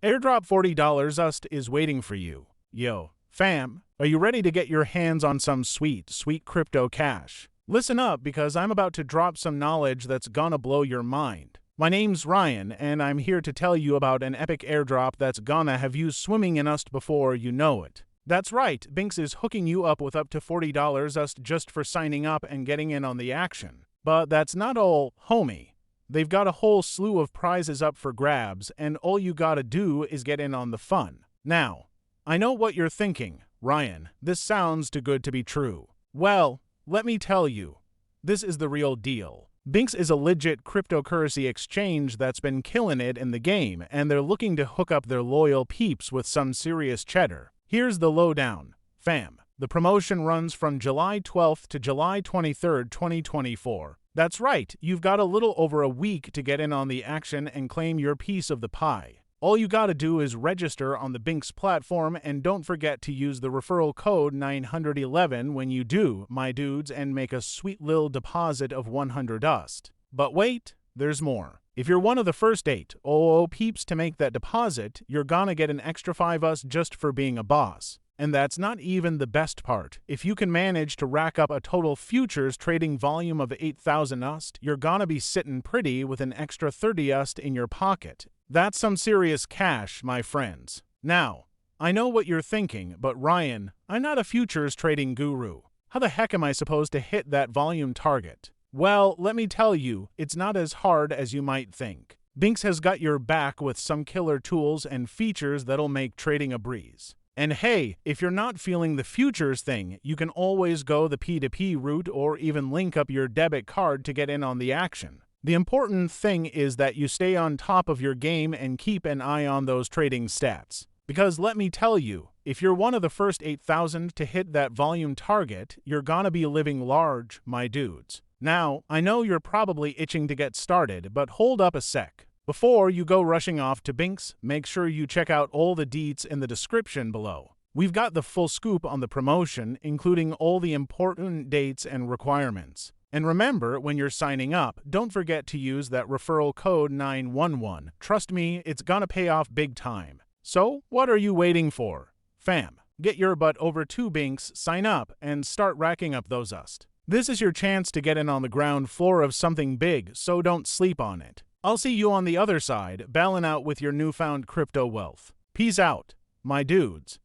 Airdrop $40 Usdt is waiting for you. Yo, fam, are you ready to get your hands on some sweet, sweet crypto cash? Listen up because I'm about to drop some knowledge that's gonna blow your mind. My name's Ryan, and I'm here to tell you about an epic airdrop that's gonna have you swimming in Usdt before you know it. That's right, Bingx is hooking you up with up to $40 Usdt just for signing up and getting in on the action. But that's not all, homie. They've got a whole slew of prizes up for grabs, and all you gotta do is get in on the fun. Now, I know what you're thinking, Ryan, this sounds too good to be true. Well, let me tell you, this is the real deal. Bingx is a legit cryptocurrency exchange that's been killing it in the game, and they're looking to hook up their loyal peeps with some serious cheddar. Here's the lowdown, fam. The promotion runs from July 12th to July 23rd, 2024. That's right, you've got a little over a week to get in on the action and claim your piece of the pie. All you gotta do is register on the Bingx platform, and don't forget to use the referral code 911 when you do, my dudes, and make a sweet lil deposit of 100 Usdt. But wait, there's more. If you're one of the first 8 peeps to make that deposit, you're gonna get an extra 5 Usdt just for being a boss. And that's not even the best part. If you can manage to rack up a total futures trading volume of 8,000 Usdt, you're gonna be sitting pretty with an extra 30 Usdt in your pocket. That's some serious cash, my friends. Now, I know what you're thinking, but Ryan, I'm not a futures trading guru. How the heck am I supposed to hit that volume target? Well, let me tell you, it's not as hard as you might think. Bingx has got your back with some killer tools and features that'll make trading a breeze. And hey, if you're not feeling the futures thing, you can always go the P2P route or even link up your debit card to get in on the action. The important thing is that you stay on top of your game and keep an eye on those trading stats. Because let me tell you, if you're one of the first 8,000 to hit that volume target, you're gonna be living large, my dudes. Now, I know you're probably itching to get started, but hold up a sec. Before you go rushing off to Bingx, make sure you check out all the deets in the description below. We've got the full scoop on the promotion, including all the important dates and requirements. And remember, when you're signing up, don't forget to use that referral code 911. Trust me, it's gonna pay off big time. So, what are you waiting for? Fam, get your butt over to Bingx, sign up, and start racking up those Usdt. This is your chance to get in on the ground floor of something big, so don't sleep on it. I'll see you on the other side, balling out with your newfound crypto wealth. Peace out, my dudes.